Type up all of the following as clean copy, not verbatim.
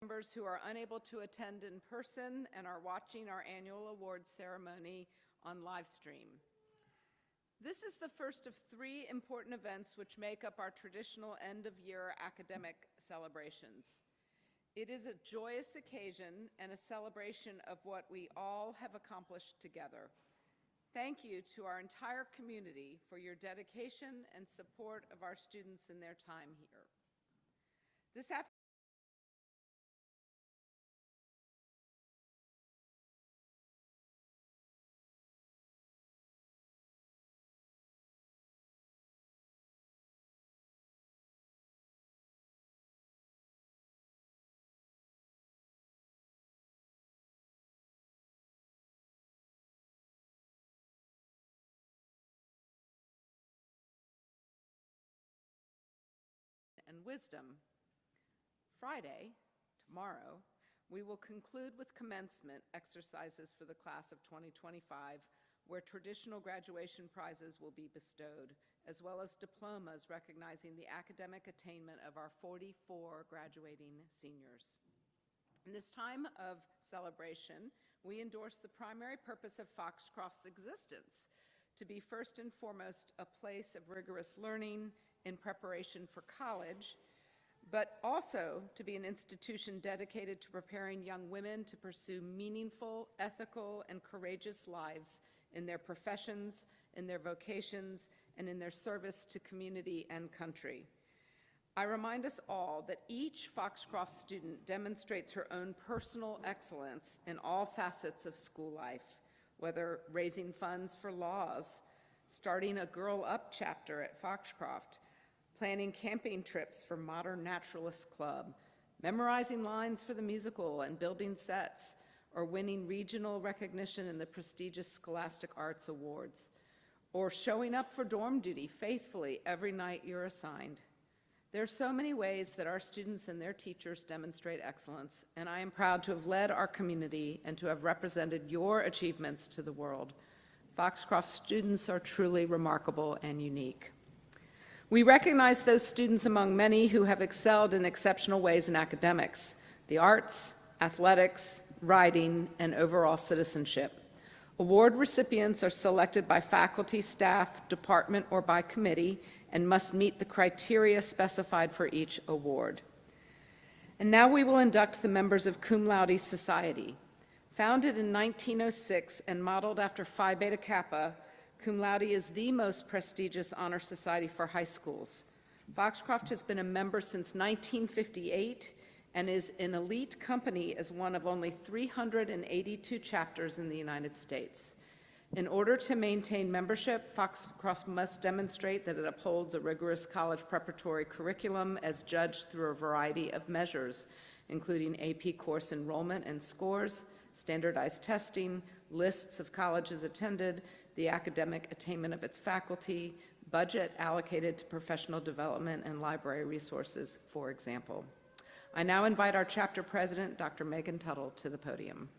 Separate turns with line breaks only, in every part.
Members who are unable to attend in person and are watching our annual awards ceremony on live stream. This is the first of 3 important events which make up our traditional end-of-year academic celebrations. It is a joyous occasion and a celebration of what we all have accomplished together. Thank you to our entire community for your dedication and support of our students in their time here. This afternoon, and wisdom. Friday, tomorrow, we will conclude with commencement exercises for the class of 2025, where traditional graduation prizes will be bestowed, as well as diplomas recognizing the academic attainment of our 44 graduating seniors. In this time of celebration, we endorse the primary purpose of Foxcroft's existence, to be first and foremost a place of rigorous learning in preparation for college, but also to be an institution dedicated to preparing young women to pursue meaningful, ethical, and courageous lives in their professions, in their vocations, and in their service to community and country. I remind us all that each Foxcroft student demonstrates her own personal excellence in all facets of school life, whether raising funds for laws, starting a Girl Up chapter at Foxcroft, planning camping trips for Modern Naturalists Club, memorizing lines for the musical and building sets, or winning regional recognition in the prestigious Scholastic Arts Awards, or showing up for dorm duty faithfully every night you're assigned. There are so many ways that our students and their teachers demonstrate excellence, and I am proud to have led our community and to have represented your achievements to the world. Foxcroft students are truly remarkable and unique. We recognize those students among many who have excelled in exceptional ways in academics, the arts, athletics, writing, and overall citizenship. Award recipients are selected by faculty, staff, department, or by committee and must meet the criteria specified for each award. And now we will induct the members of Kum Laude Society. Founded in 1906 and modeled after Phi Beta Kappa, Kum Laude is the most prestigious honor society for high schools. Foxcroft has been a member since 1958 and is an elite company as one of only 382 chapters in the United States. In order to maintain membership, Foxcroft must demonstrate that it upholds a rigorous college preparatory curriculum as judged through a variety of measures, including AP course enrollment and scores, standardized testing, lists of colleges attended, the academic attainment of its faculty, budget allocated to professional development and library resources, for example. I now invite our chapter president, Dr. Megan Tuttle, to the podium.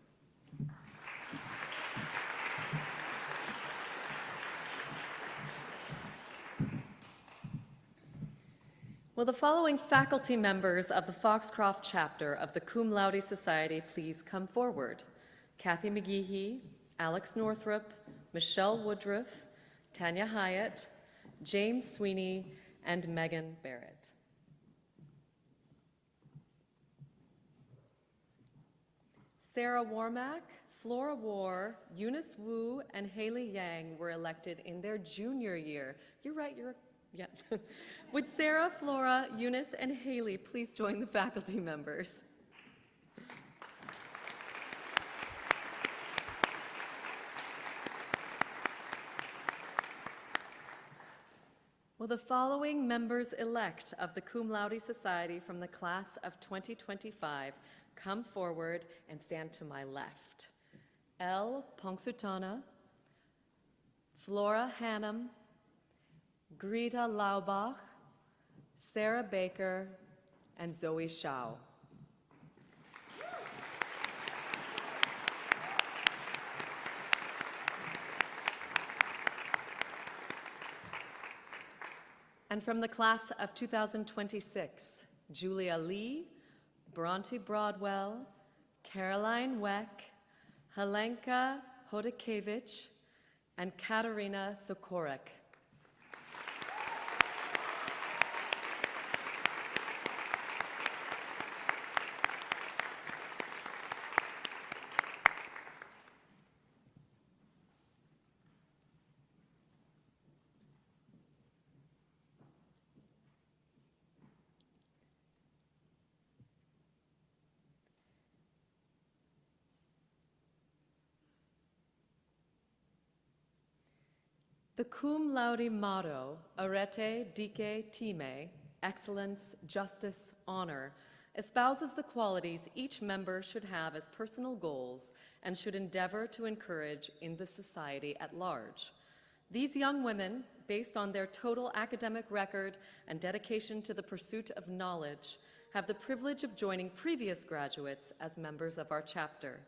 Will the following faculty members of the Foxcroft chapter of the Kum Laude Society please come forward? Kathy McGeehee, Alex Northrup, Michelle Woodruff, Tanya Hyatt, James Sweeney, and Megan Barrett. Sarah Warmack, Flora War, Eunice Wu, and Haley Yang were elected in their junior year. You're right, yeah. Would Sarah, Flora, Eunice, and Haley please join the faculty members? Will the following members-elect of the Kum Laude Society from the class of 2025 come forward and stand to my left? Elle Pongsutana, Flora Hannum, Greta Laubach, Sarah Baker, and Zoe Shao. And from the class of 2026, Julia Lee, Bronte Broadwell, Caroline Weck, Helenka Hodakevich, and Katarina Sokorek. The Cum Laude motto, Arete Dike Time, excellence, justice, honor, espouses the qualities each member should have as personal goals and should endeavor to encourage in the society at large. These young women, based on their total academic record and dedication to the pursuit of knowledge, have the privilege of joining previous graduates as members of our chapter.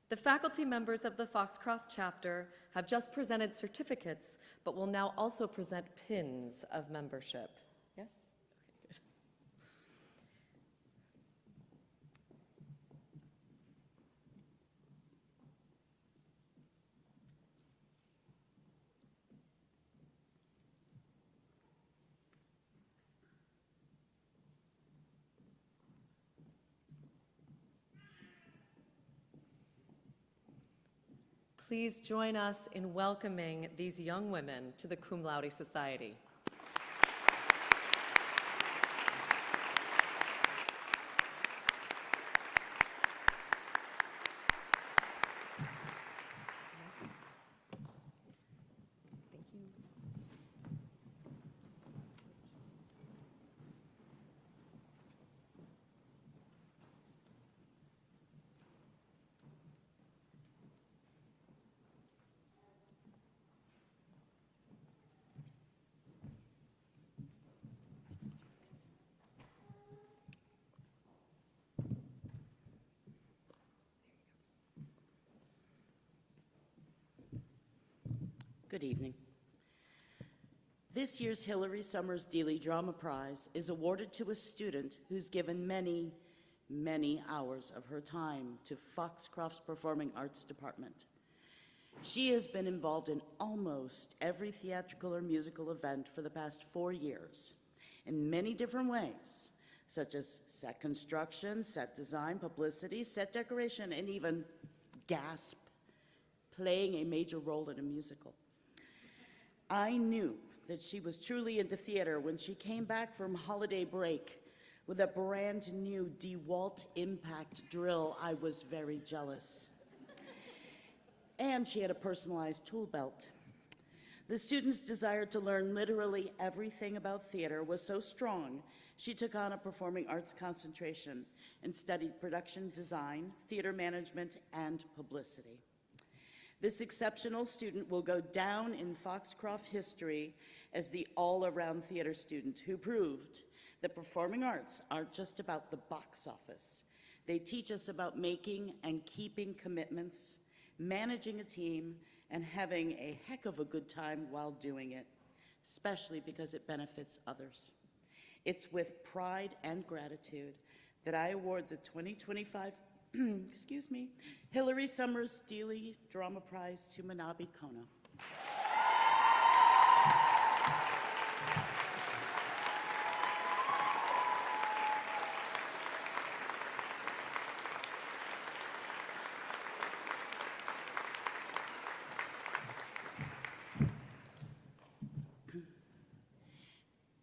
The faculty members of the Foxcroft chapter have just presented certificates, but will now also present pins of membership. Yes? Okay, good. Please join us in welcoming these young women to the Cum Laude Society. Thank you.
Good evening. This year's Hilary Summers Dealey Drama Prize is awarded to a student who's given many, many hours of her time to Foxcroft's Performing Arts Department. She has been involved in almost every theatrical or musical event for the past 4 years in many different ways, such as set construction, set design, publicity, set decoration, and even, gasp, playing a major role in a musical. I knew that she was truly into theater when she came back from holiday break with a brand new DeWalt Impact drill. I was very jealous. And she had a personalized tool belt. The student's desire to learn literally everything about theater was so strong, she took on a performing arts concentration and studied production design, theater management, and publicity. This exceptional student will go down in Foxcroft history as the all-around theater student who proved that performing arts aren't just about the box office. They teach us about making and keeping commitments, managing a team, and having a heck of a good time while doing it, especially because it benefits others. It's with pride and gratitude that I award the 2025 Hilary Summers Dealey Drama Prize to Manabi Kono.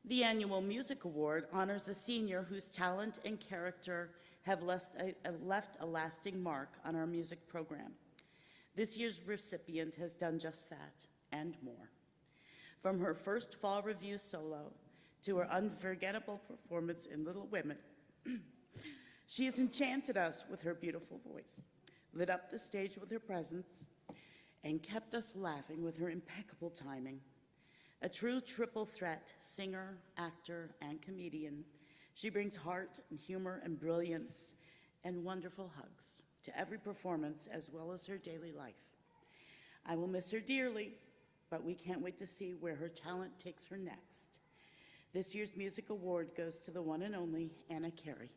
The annual Music Award honors a senior whose talent and character have left a lasting mark on our music program. This year's recipient has done just that and more. From her first fall review solo to her unforgettable performance in Little Women, she has enchanted us with her beautiful voice, lit up the stage with her presence, and kept us laughing with her impeccable timing. A true triple threat, singer, actor, and comedian, she brings heart and humor and brilliance and wonderful hugs to every performance as well as her daily life. I will miss her dearly, but we can't wait to see where her talent takes her next. This year's music award goes to the one and only Anna Carey.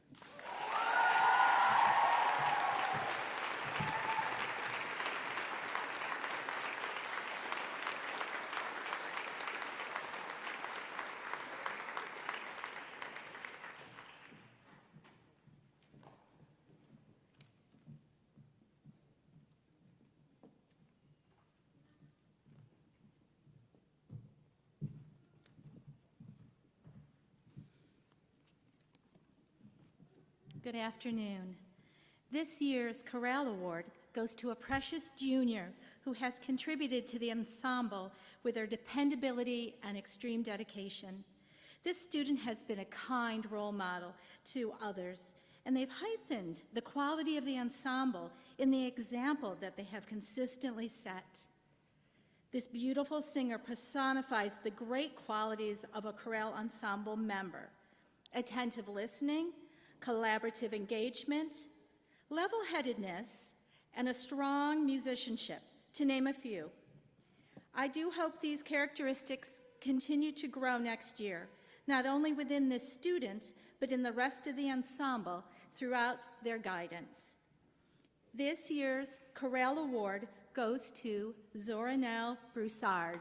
Good afternoon. This year's Chorale Award goes to a precious junior who has contributed to the ensemble with their dependability and extreme dedication. This student has been a kind role model to others, and they've heightened the quality of the ensemble in the example that they have consistently set. This beautiful singer personifies the great qualities of a chorale ensemble member: attentive listening, collaborative engagement, level-headedness, and a strong musicianship, to name a few. I do hope these characteristics continue to grow next year, not only within this student, but in the rest of the ensemble throughout their guidance. This year's Chorale Award goes to Zoranel Broussard.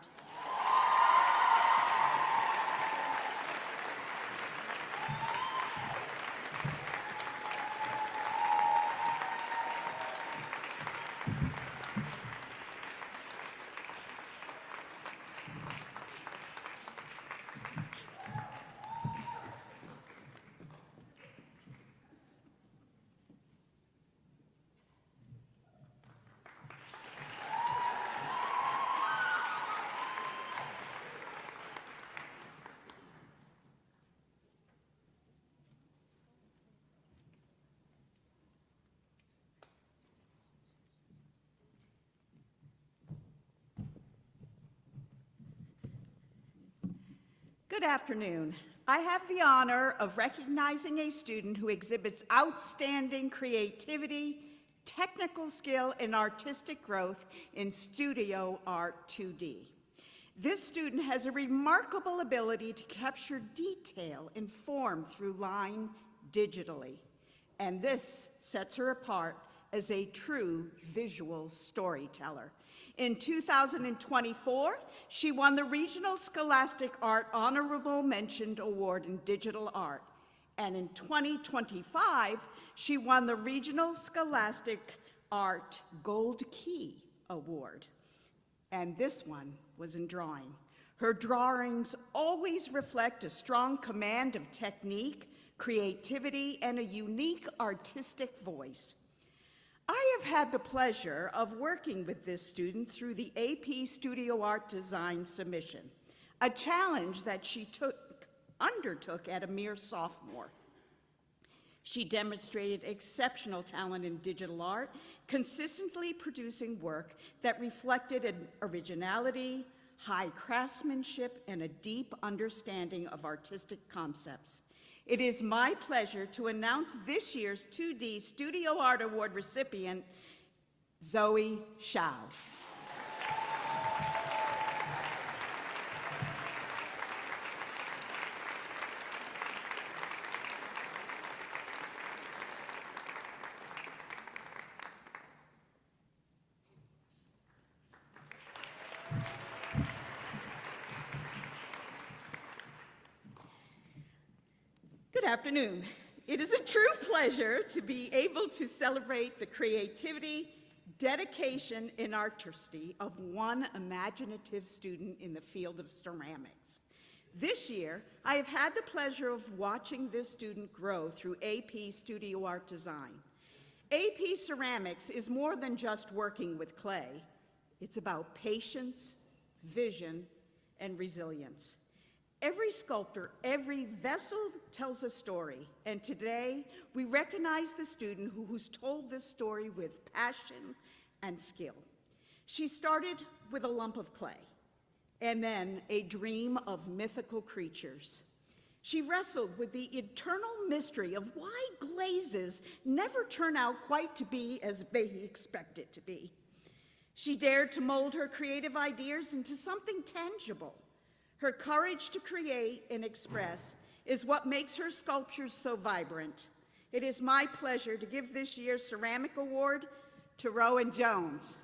Good afternoon. I have the honor of recognizing a student who exhibits outstanding creativity, technical skill, and artistic growth in studio art 2D. This student has a remarkable ability to capture detail and form through line digitally, and this sets her apart as a true visual storyteller. In 2024, she won the Regional Scholastic Art Honorable Mention Award in Digital Art. And in 2025, she won the Regional Scholastic Art Gold Key Award. And this one was in drawing. Her drawings always reflect a strong command of technique, creativity, and a unique artistic voice. I have had the pleasure of working with this student through the AP Studio Art Design submission, a challenge that she undertook at a mere sophomore. She demonstrated exceptional talent in digital art, consistently producing work that reflected an originality, high craftsmanship, and a deep understanding of artistic concepts. It is my pleasure to announce this year's 2D Studio Art Award recipient, Zoe Shao. Good afternoon. It is a true pleasure to be able to celebrate the creativity, dedication, and artistry of one imaginative student in the field of ceramics. This year, I have had the pleasure of watching this student grow through AP Studio Art Design. AP Ceramics is more than just working with clay. It's about patience, vision, and resilience. Every sculptor, every vessel tells a story, and today we recognize the student who's told this story with passion and skill. She started with a lump of clay, and then a dream of mythical creatures. She wrestled with the eternal mystery of why glazes never turn out quite to be as they expect it to be. She dared to mold her creative ideas into something tangible. Her courage to create and express is what makes her sculptures so vibrant. It is my pleasure to give this year's Ceramic Award to Rowan Jones.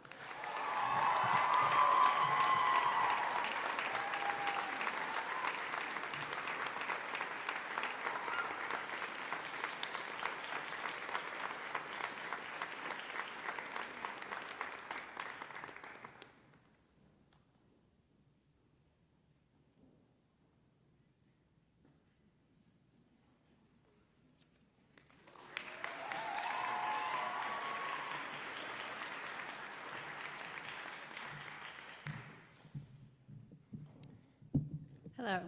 Hello.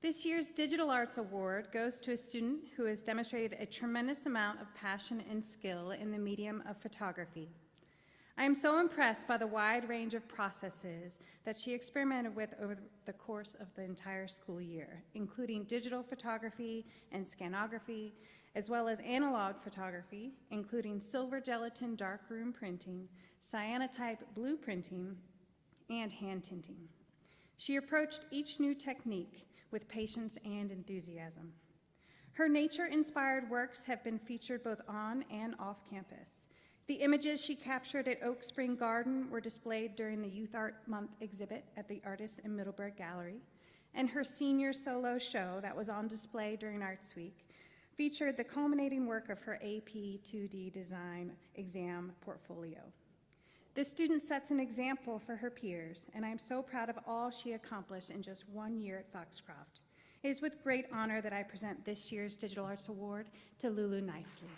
This year's Digital Arts Award goes to a student who has demonstrated a tremendous amount of passion and skill in the medium of photography. I am so impressed by the wide range of processes that she experimented with over the course of the entire school year, including digital photography and scanography, as well as analog photography, including silver gelatin darkroom printing, cyanotype blue printing, and hand tinting. She approached each new technique with patience and enthusiasm. Her nature-inspired works have been featured both on and off campus. The images she captured at Oak Spring Garden were displayed during the Youth Art Month exhibit at the Artists in Middleburg Gallery, and her senior solo show that was on display during Arts Week featured the culminating work of her AP 2D design exam portfolio. This student sets an example for her peers, and I'm so proud of all she accomplished in just 1 year at Foxcroft. It is with great honor that I present this year's Digital Arts Award to Lulu Nicely.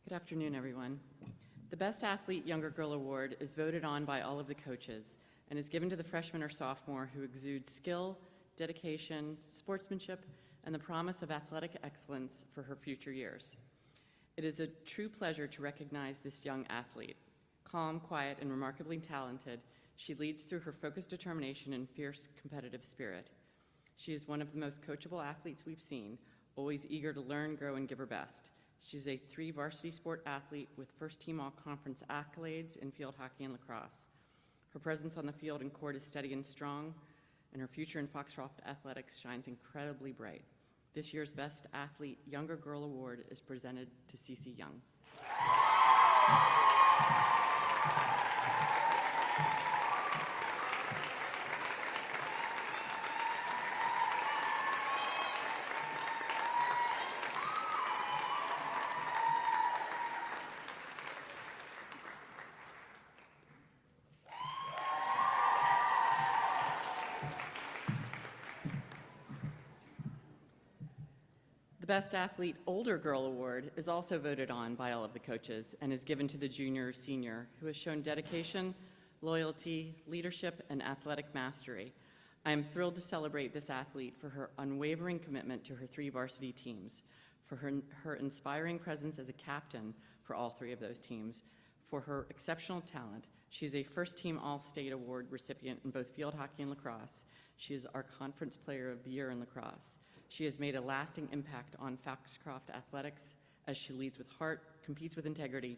Good afternoon, everyone. The Best Athlete Younger Girl Award is voted on by all of the coaches and is given to the freshman or sophomore who exudes skill, dedication, sportsmanship, and the promise of athletic excellence for her future years. It is a true pleasure to recognize this young athlete. Calm, quiet, and remarkably talented, she leads through her focused determination and fierce competitive spirit. She is one of the most coachable athletes we've seen, always eager to learn, grow, and give her best. She's a 3 varsity sport athlete with first-team all-conference accolades in field hockey and lacrosse. Her presence on the field and court is steady and strong, and her future in Foxcroft athletics shines incredibly bright. This year's Best Athlete Younger Girl Award is presented to Cece Young. The Best Athlete Older Girl Award is also voted on by all of the coaches and is given to the junior or senior who has shown dedication, loyalty, leadership, and athletic mastery. I am thrilled to celebrate this athlete for her unwavering commitment to her 3 varsity teams, for her inspiring presence as a captain for all 3 of those teams, for her exceptional talent. She's a first-team All-State Award recipient in both field hockey and lacrosse. She is our Conference Player of the Year in lacrosse. She has made a lasting impact on Foxcroft athletics as she leads with heart, competes with integrity,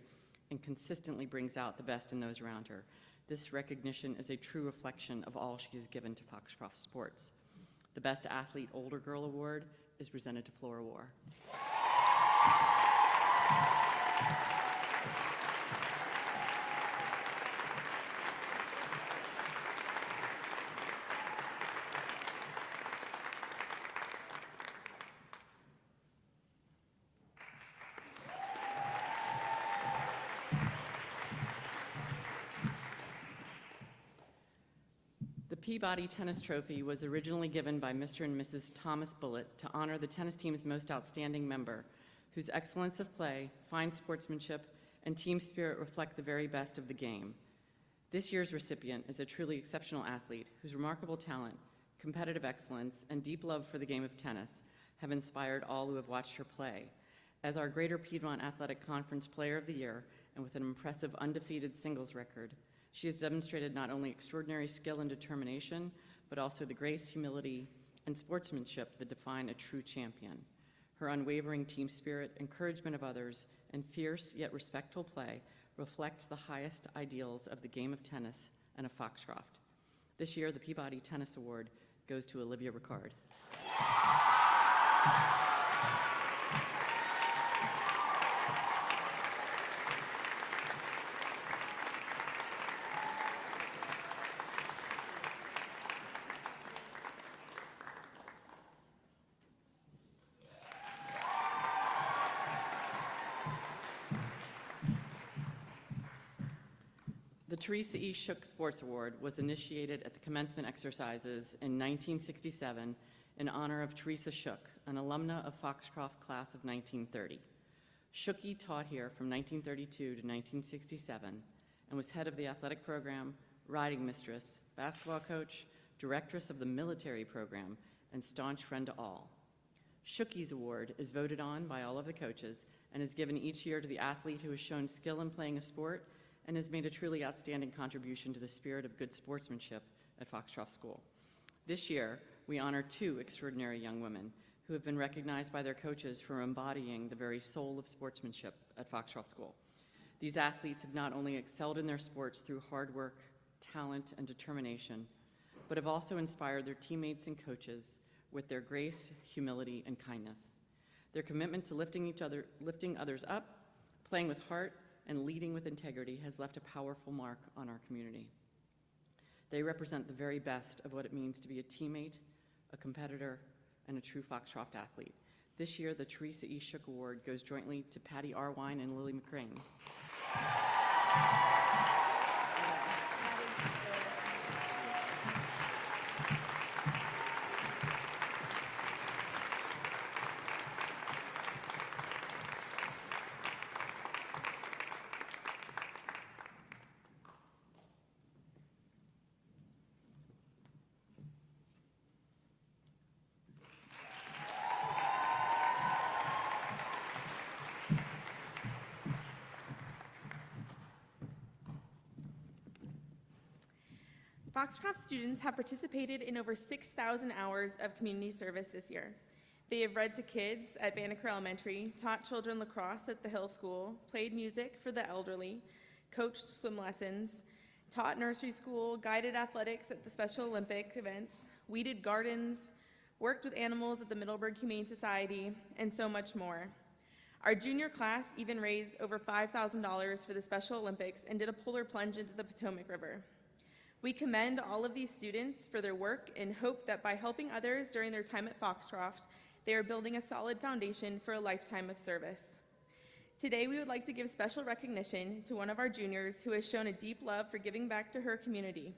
and consistently brings out the best in those around her. This recognition is a true reflection of all she has given to Foxcroft sports. The Best Athlete Older Girl Award is presented to Flora War. The Peabody Tennis Trophy was originally given by Mr. and Mrs. Thomas Bullitt to honor the tennis team's most outstanding member, whose excellence of play, fine sportsmanship, and team spirit reflect the very best of the game. This year's recipient is a truly exceptional athlete whose remarkable talent, competitive excellence, and deep love for the game of tennis have inspired all who have watched her play. As our Greater Piedmont Athletic Conference Player of the Year, and with an impressive undefeated singles record, she has demonstrated not only extraordinary skill and determination, but also the grace, humility, and sportsmanship that define a true champion. Her unwavering team spirit, encouragement of others, and fierce yet respectful play reflect the highest ideals of the game of tennis and of Foxcroft. This year, the Peabody Tennis Award goes to Olivia Ricard. Teresa E. Shook Sports Award was initiated at the commencement exercises in 1967 in honor of Teresa Shook, an alumna of Foxcroft class of 1930. Shookie taught here from 1932 to 1967 and was head of the athletic program, riding mistress, basketball coach, directress of the military program, and staunch friend to all. Shookie's Award is voted on by all of the coaches and is given each year to the athlete who has shown skill in playing a sport and has made a truly outstanding contribution to the spirit of good sportsmanship at Foxcroft School. This year, we honor two extraordinary young women who have been recognized by their coaches for embodying the very soul of sportsmanship at Foxcroft School. These athletes have not only excelled in their sports through hard work, talent, and determination, but have also inspired their teammates and coaches with their grace, humility, and kindness. Their commitment to lifting others up, playing with heart, and leading with integrity has left a powerful mark on our community. They represent the very best of what it means to be a teammate, a competitor, and a true Foxcroft athlete. This year, the Teresa E. Shook Award goes jointly to Patty R. Wine and Lily McCrane.
Foxcroft students have participated in over 6,000 hours of community service this year. They have read to kids at Banneker Elementary, taught children lacrosse at the Hill School, played music for the elderly, coached swim lessons, taught nursery school, guided athletics at the Special Olympic events, weeded gardens, worked with animals at the Middleburg Humane Society, and so much more. Our junior class even raised over $5,000 for the Special Olympics and did a polar plunge into the Potomac River. We commend all of these students for their work and hope that by helping others during their time at Foxcroft, they are building a solid foundation for a lifetime of service. Today, we would like to give special recognition to one of our juniors who has shown a deep love for giving back to her community.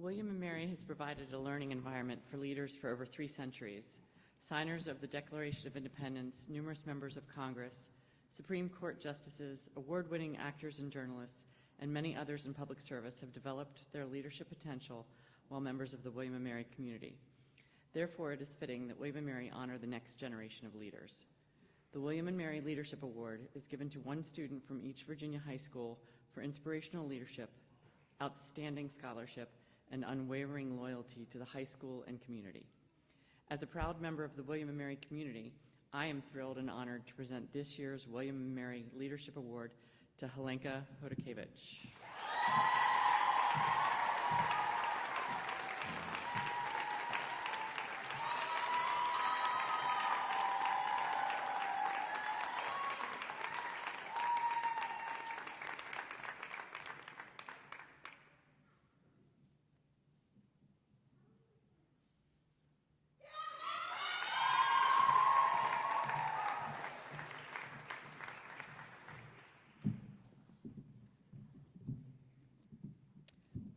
William & Mary has provided a learning environment for leaders for over 3 centuries. Signers of the Declaration of Independence, numerous members of Congress, Supreme Court justices, award-winning actors and journalists, and many others in public service have developed their leadership potential while members of the William & Mary community. Therefore, it is fitting that William & Mary honor the next generation of leaders. The William & Mary Leadership Award is given to one student from each Virginia high school for inspirational leadership, outstanding scholarship, and unwavering loyalty to the high school and community. As a proud member of the William & Mary community, I am thrilled and honored to present this year's William & Mary Leadership Award to Helenka Hodakevich.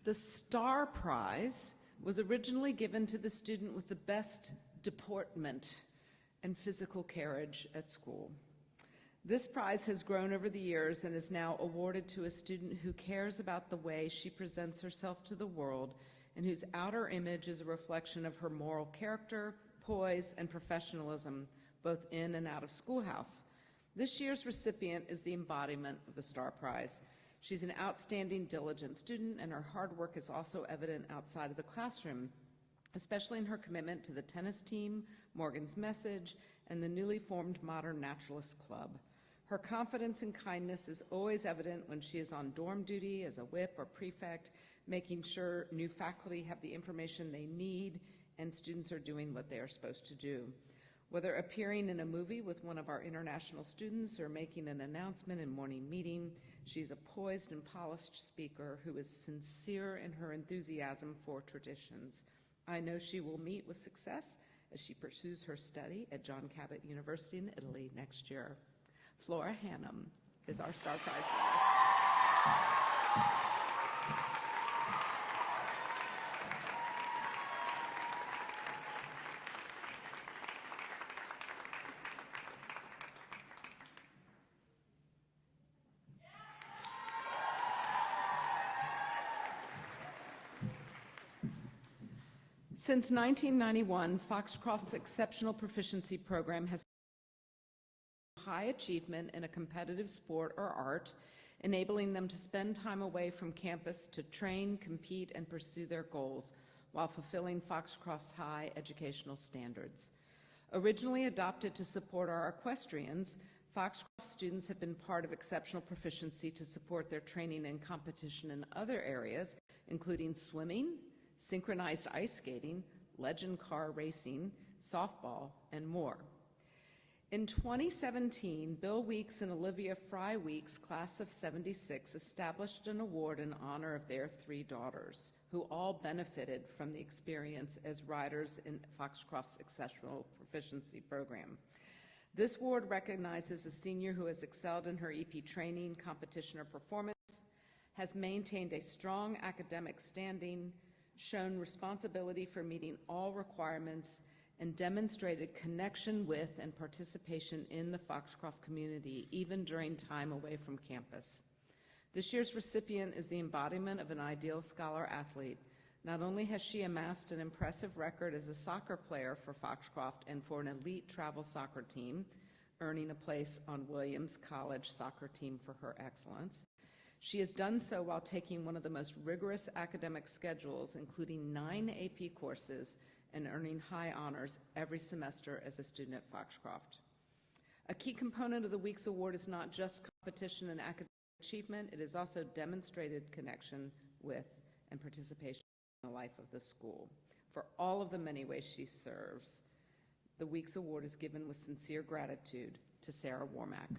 The STAR Prize was originally given to the student with the best deportment and physical carriage at school. This prize has grown over the years and is now awarded to a student who cares about the way she presents herself to the world and whose outer image is a reflection of her moral character, poise, and professionalism, both in and out of schoolhouse. This year's recipient is the embodiment of the STAR Prize. She's an outstanding, diligent student, and her hard work is also evident outside of the classroom, especially in her commitment to the tennis team, Morgan's Message, and the newly formed Modern Naturalist Club. Her confidence and kindness is always evident when she is on dorm duty as a whip or prefect, making sure new faculty have the information they need and students are doing what they are supposed to do. Whether appearing in a movie with one of our international students or making an announcement in morning meeting, she's a poised and polished speaker who is sincere in her enthusiasm for traditions. I know she will meet with success as she pursues her study at John Cabot University in Italy next year. Flora Hannum is our STAR Prize winner. Since 1991, Foxcroft's Exceptional Proficiency Program has high achievement in a competitive sport or art, enabling them to spend time away from campus to train, compete, and pursue their goals while fulfilling Foxcroft's high educational standards. Originally adopted to support our equestrians, Foxcroft students have been part of Exceptional Proficiency to support their training and competition in other areas, including swimming, synchronized ice skating, legend car racing, softball, and more. In 2017, Bill Weeks and Olivia Fry Weeks, class of '76, established an award in honor of their 3 daughters, who all benefited from the experience as riders in Foxcroft's Exceptional Proficiency Program. This award recognizes a senior who has excelled in her EP training, competition, or performance, has maintained a strong academic standing, shown responsibility for meeting all requirements, and demonstrated connection with and participation in the Foxcroft community, even during time away from campus. This year's recipient is the embodiment of an ideal scholar-athlete. Not only has she amassed an impressive record as a soccer player for Foxcroft and for an elite travel soccer team, earning a place on Williams College soccer team for her excellence, she has done so while taking one of the most rigorous academic schedules, including 9 AP courses, and earning high honors every semester as a student at Foxcroft. A key component of the Weeks Award is not just competition and academic achievement, it is also demonstrated connection with and participation in the life of the school. For all of the many ways she serves, the Weeks Award is given with sincere gratitude to Sarah Warmack.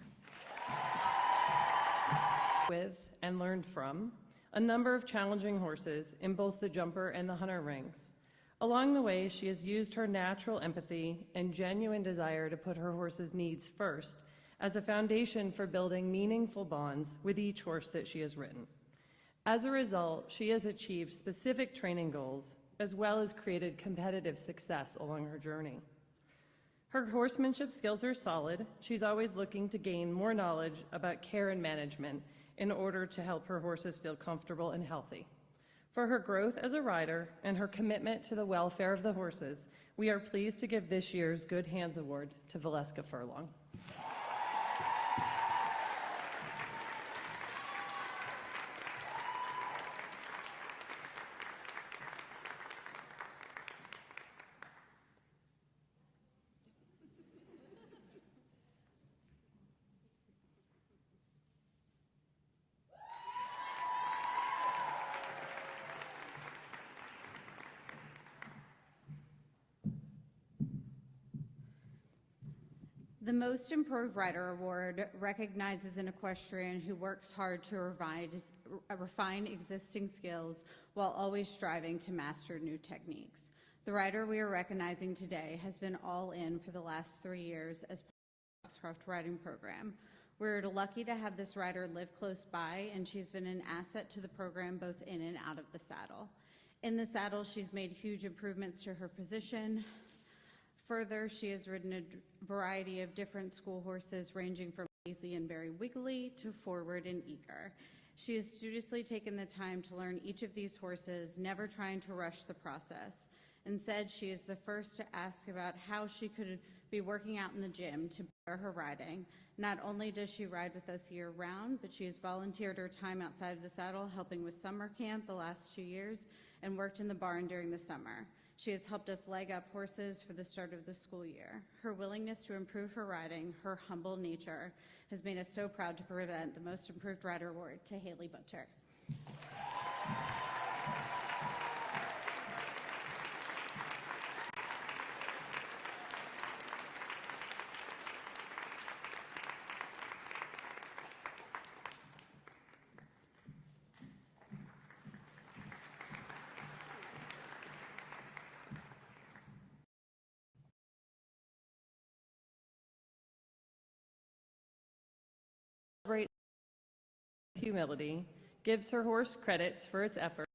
With and learned from a number of challenging horses in both the jumper and the hunter ranks. Along the way, she has used her natural empathy and genuine desire to put her horse's needs first as a foundation for building meaningful bonds with each horse that she has ridden. As a result, she has achieved specific training goals as well as created competitive success along her journey. Her horsemanship skills are solid. She's always looking to gain more knowledge about care and management in order to help her horses feel comfortable and healthy. For her growth as a rider and her commitment to the welfare of the horses, we are pleased to give this year's Good Hands Award to Valeska Furlong.
The Most Improved Rider Award recognizes an equestrian who works hard to refine existing skills while always striving to master new techniques. The rider we are recognizing today has been all in for the last 3 years as part of the Foxcroft riding program. We're lucky to have this rider live close by, and she's been an asset to the program both in and out of the saddle. In the saddle, she's made huge improvements to her position. Further, she has ridden a variety of different school horses ranging from lazy and very wiggly to forward and eager. She has studiously taken the time to learn each of these horses, never trying to rush the process. Instead, she is the first to ask about how she could be working out in the gym to better her riding. Not only does she ride with us year-round, but she has volunteered her time outside of the saddle, helping with summer camp the last 2 years, and worked in the barn during the summer. She has helped us leg up horses for the start of the school year. Her willingness to improve her riding, her humble nature, has made us so proud to present the Most Improved Rider Award to Haley Butcher.
Humility, gives her horse credits for its effort,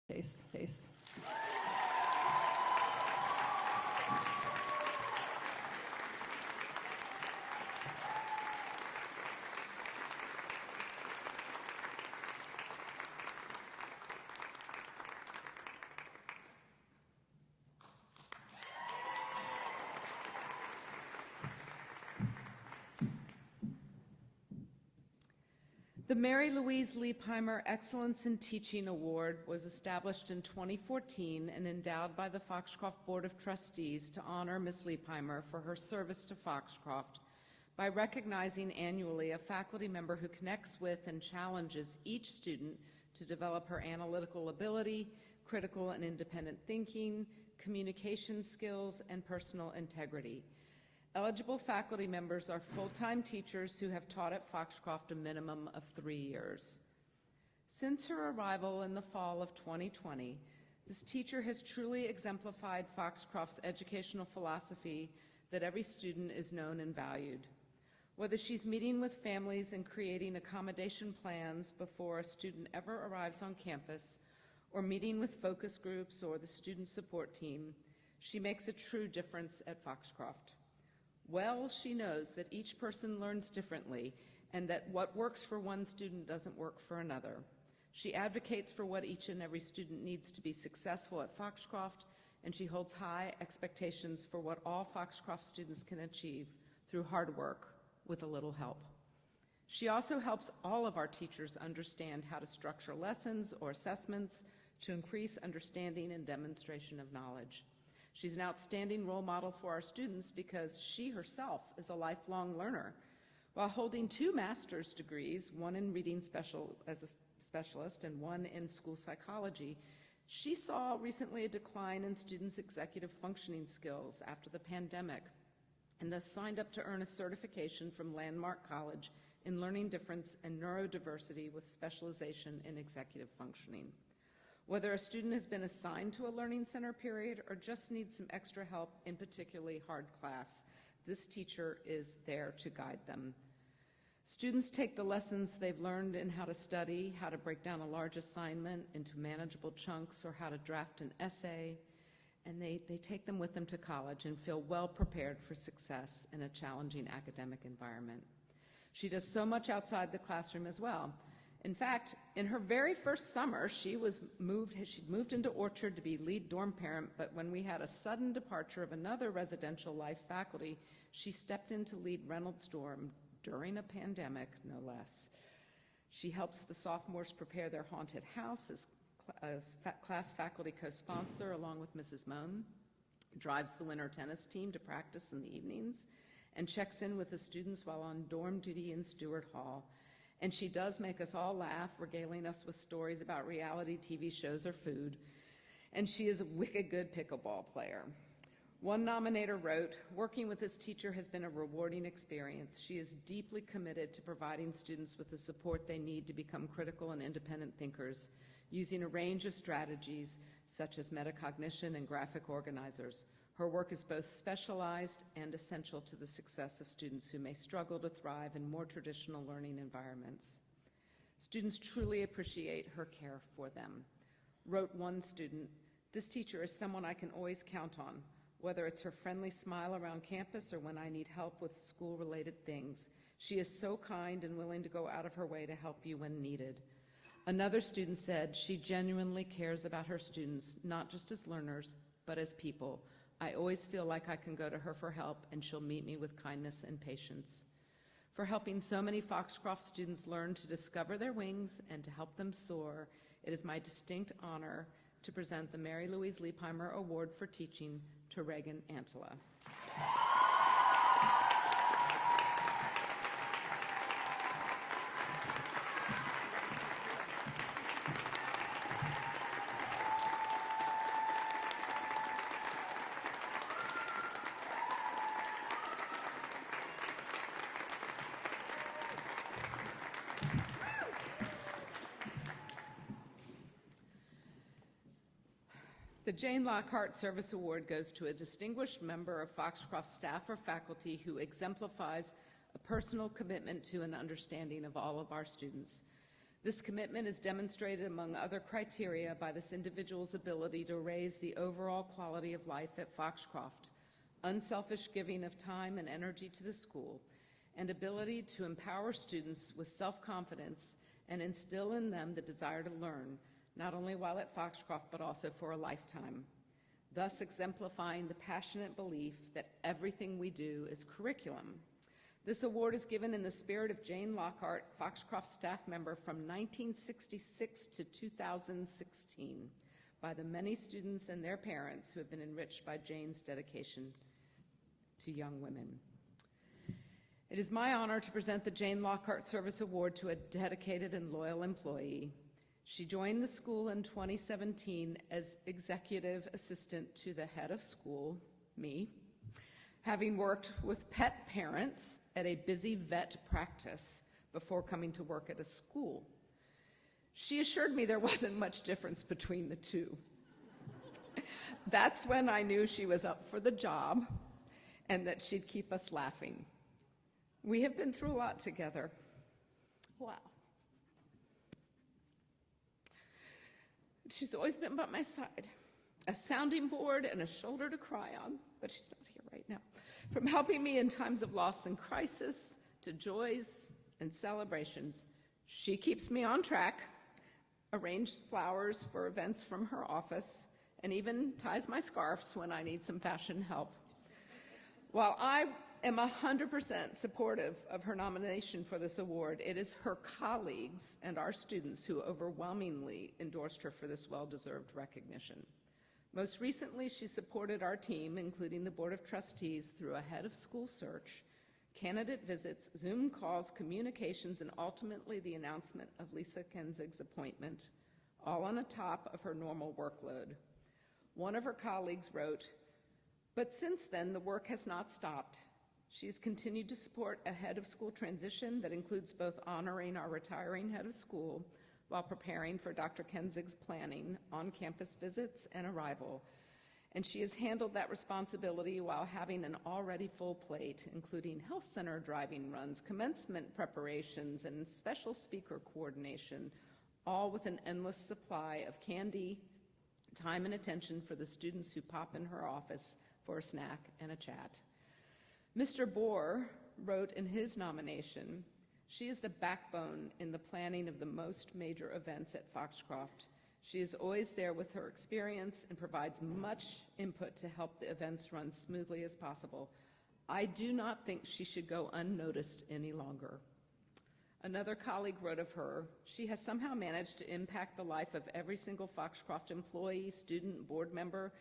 Case.
The Mary Louise Leipheimer Excellence in Teaching Award was established in 2014 and endowed by the Foxcroft Board of Trustees to honor Ms. Leipheimer for her service to Foxcroft by recognizing annually a faculty member who connects with and challenges each student to develop her analytical ability, critical and independent thinking, communication skills, and personal integrity. Eligible faculty members are full-time teachers who have taught at Foxcroft a minimum of 3 years. Since her arrival in the fall of 2020, this teacher has truly exemplified Foxcroft's educational philosophy that every student is known and valued. Whether she's meeting with families and creating accommodation plans before a student ever arrives on campus, or meeting with focus groups or the student support team, she makes a true difference at Foxcroft. Well, she knows that each person learns differently and that what works for one student doesn't work for another. She advocates for what each and every student needs to be successful at Foxcroft, and she holds high expectations for what all Foxcroft students can achieve through hard work with a little help. She also helps all of our teachers understand how to structure lessons or assessments to increase understanding and demonstration of knowledge. She's an outstanding role model for our students because she herself is a lifelong learner. While holding 2 master's degrees, one in reading as a specialist and one in school psychology, she saw recently a decline in students' executive functioning skills after the pandemic, and thus signed up to earn a certification from Landmark College in Learning Difference and Neurodiversity with specialization in executive functioning. Whether a student has been assigned to a Learning Center period or just needs some extra help in particularly hard class, this teacher is there to guide them. Students take the lessons they've learned in how to study, how to break down a large assignment into manageable chunks, or how to draft an essay, and they take them with them to college and feel well prepared for success in a challenging academic environment. She does so much outside the classroom as well. In fact, in her very first summer, she'd moved into Orchard to be lead dorm parent, but when we had a sudden departure of another residential life faculty, she stepped in to lead Reynolds dorm during a pandemic, no less. She helps the sophomores prepare their haunted house as class faculty co-sponsor along with Mrs. Moan, drives the winter tennis team to practice in the evenings, and checks in with the students while on dorm duty in Stewart Hall. And she does make us all laugh, regaling us with stories about reality TV shows or food. And she is a wicked good pickleball player. One nominator wrote, "Working with this teacher has been a rewarding experience. She is deeply committed to providing students with the support they need to become critical and independent thinkers, using a range of strategies such as metacognition and graphic organizers. Her work is both specialized and essential to the success of students who may struggle to thrive in more traditional learning environments. Students truly appreciate her care for them." Wrote one student, "This teacher is someone I can always count on, whether it's her friendly smile around campus or when I need help with school-related things. She is so kind and willing to go out of her way to help you when needed." Another student said, "She genuinely cares about her students, not just as learners, but as people. I always feel like I can go to her for help, and she'll meet me with kindness and patience." For helping so many Foxcroft students learn to discover their wings and to help them soar, it is my distinct honor to present the Mary Louise Leipheimer Award for Teaching to Reagan Antela. The Jane Lockheart Service Award goes to a distinguished member of Foxcroft staff or faculty who exemplifies a personal commitment to an understanding of all of our students. This commitment is demonstrated, among other criteria, by this individual's ability to raise the overall quality of life at Foxcroft, unselfish giving of time and energy to the school, and ability to empower students with self-confidence and instill in them the desire to learn, not only while at Foxcroft, but also for a lifetime, thus exemplifying the passionate belief that everything we do is curriculum. This award is given in the spirit of Jane Lockheart, Foxcroft staff member from 1966 to 2016, by the many students and their parents who have been enriched by Jane's dedication to young women. It is my honor to present the Jane Lockheart Service Award to a dedicated and loyal employee. She joined the school in 2017 as executive assistant to the head of school, me, having worked with pet parents at a busy vet practice before coming to work at a school. She assured me there wasn't much difference between the two. That's when I knew she was up for the job and that she'd keep us laughing. We have been through a lot together. Wow. She's always been by my side, a sounding board and a shoulder to cry on, but she's not here right now. From helping me in times of loss and crisis to joys and celebrations, she keeps me on track, arranges flowers for events from her office, and even ties my scarves when I need some fashion help. While I am 100% supportive of her nomination for this award, it is her colleagues and our students who overwhelmingly endorsed her for this well-deserved recognition. Most recently, she supported our team, including the Board of Trustees, through a head-of-school search, candidate visits, Zoom calls, communications, and ultimately the announcement of Lisa Kenzig's appointment, all on top of her normal workload. One of her colleagues wrote, "But since then, the work has not stopped. She's continued to support a head-of-school transition that includes both honoring our retiring head of school while preparing for Dr. Kenzig's planning on-campus visits and arrival. And she has handled that responsibility while having an already full plate, including health center driving runs, commencement preparations, and special speaker coordination, all with an endless supply of candy, time, and attention for the students who pop in her office for a snack and a chat." Mr. Bohr wrote in his nomination, "She is the backbone in the planning of the most major events at Foxcroft. She is always there with her experience and provides much input to help the events run smoothly as possible. I do not think she should go unnoticed any longer." Another colleague wrote of her, "She has somehow managed to impact the life of every single Foxcroft employee, student, board member,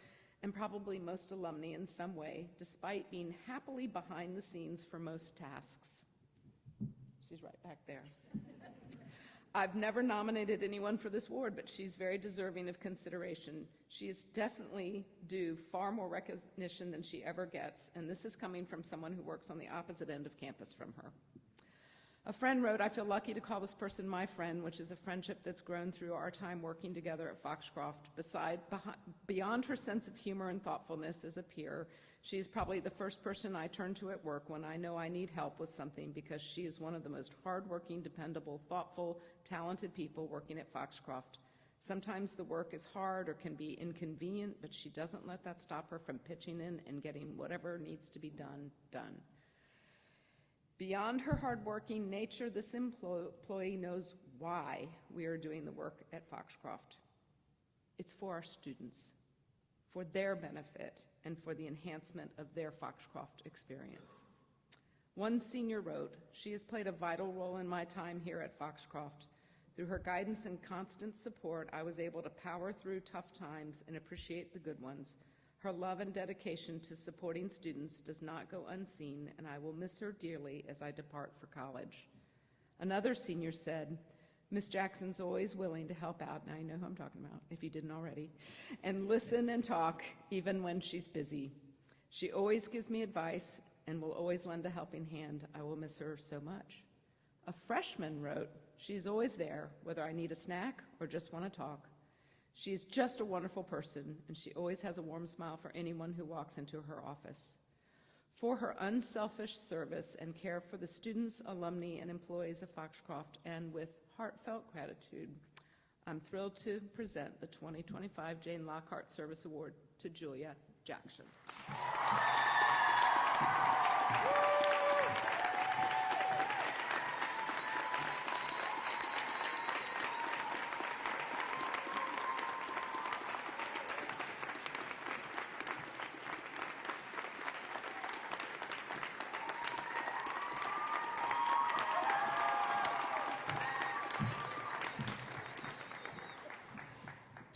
and probably most alumni in some way, despite being happily behind the scenes for most tasks." She's right back there. "I've never nominated anyone for this award, but she's very deserving of consideration. She is definitely due far more recognition than she ever gets, and this is coming from someone who works on the opposite end of campus from her." A friend wrote, "I feel lucky to call this person my friend, which is a friendship that's grown through our time working together at Foxcroft. Beyond her sense of humor and thoughtfulness as a peer, she is probably the first person I turn to at work when I know I need help with something, because she is one of the most hardworking, dependable, thoughtful, talented people working at Foxcroft. Sometimes the work is hard or can be inconvenient, but she doesn't let that stop her from pitching in and getting whatever needs to be done, done. Beyond her hardworking nature, this employee knows why we are doing the work at Foxcroft. It's for our students, for their benefit, and for the enhancement of their Foxcroft experience." One senior wrote, "She has played a vital role in my time here at Foxcroft. Through her guidance and constant support, I was able to power through tough times and appreciate the good ones. Her love and dedication to supporting students does not go unseen, and I will miss her dearly as I depart for college." Another senior said, "Ms. Jackson's always willing to help out," now you know who I'm talking about, if you didn't already, "and listen and talk even when she's busy. She always gives me advice and will always lend a helping hand. I will miss her so much." A freshman wrote, "She's always there, whether I need a snack or just want to talk. She is just a wonderful person, and she always has a warm smile for anyone who walks into her office. For her unselfish service and care for the students, alumni, and employees of Foxcroft, and with heartfelt gratitude, I'm thrilled to present the 2025 Jane Lockhart Service Award to Julia Jackson.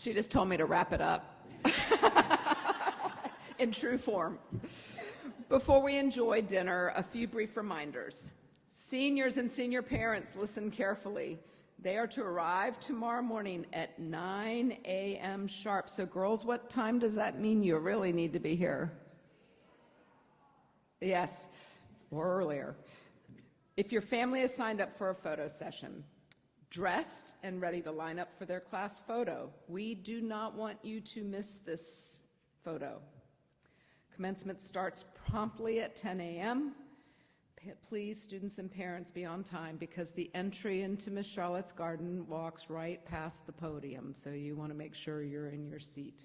She just told me to wrap it up in true form. Before we enjoy dinner, a few brief reminders. Seniors and senior parents, listen carefully. They are to arrive tomorrow morning at 9 a.m. sharp. So girls, what time does that mean you really need to be here? Yes, or earlier. If your family has signed up for a photo session, dressed and ready to line up for their class photo. We do not want you to miss this photo. Commencement starts promptly at 10 a.m. Please, students and parents, be on time because the entry into Miss Charlotte's garden walks right past the podium, so you want to make sure you're in your seat.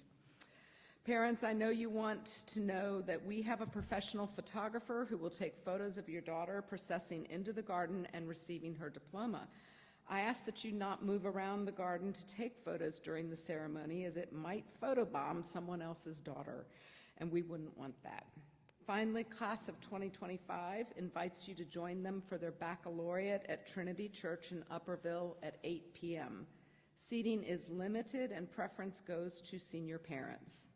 Parents, I know you want to know that we have a professional photographer who will take photos of your daughter processing into the garden and receiving her diploma. I ask that you not move around the garden to take photos during the ceremony, as it might photobomb someone else's daughter, and we wouldn't want that. Finally, class of 2025 invites you to join them for their baccalaureate at Trinity Church in Upperville at 8 p.m. Seating is limited and preference goes to senior parents.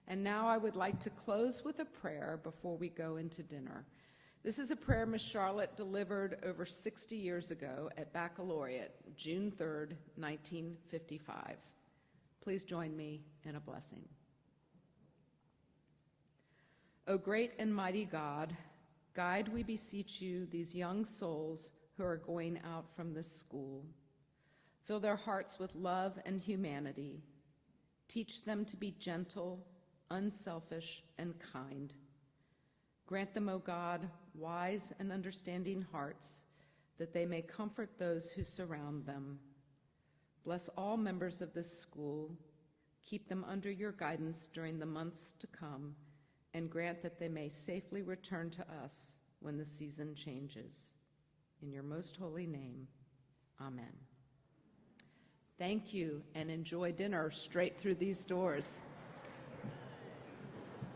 And now I would like to close with a prayer before we go into dinner. This is a prayer Miss Charlotte delivered over 60 years ago at Baccalaureate, June 3rd, 1955. Please join me in a blessing. O great and mighty God, guide, we beseech you, these young souls who are going out from this school. Fill their hearts with love and humanity. Teach them to be gentle, unselfish, and kind. Grant them, O God, wise and understanding hearts, that they may comfort those who surround them. Bless all members of this school, keep them under your guidance during the months to come, and grant that they may safely return to us when the season changes. In your most holy name, amen. Thank you, and enjoy dinner straight through these doors.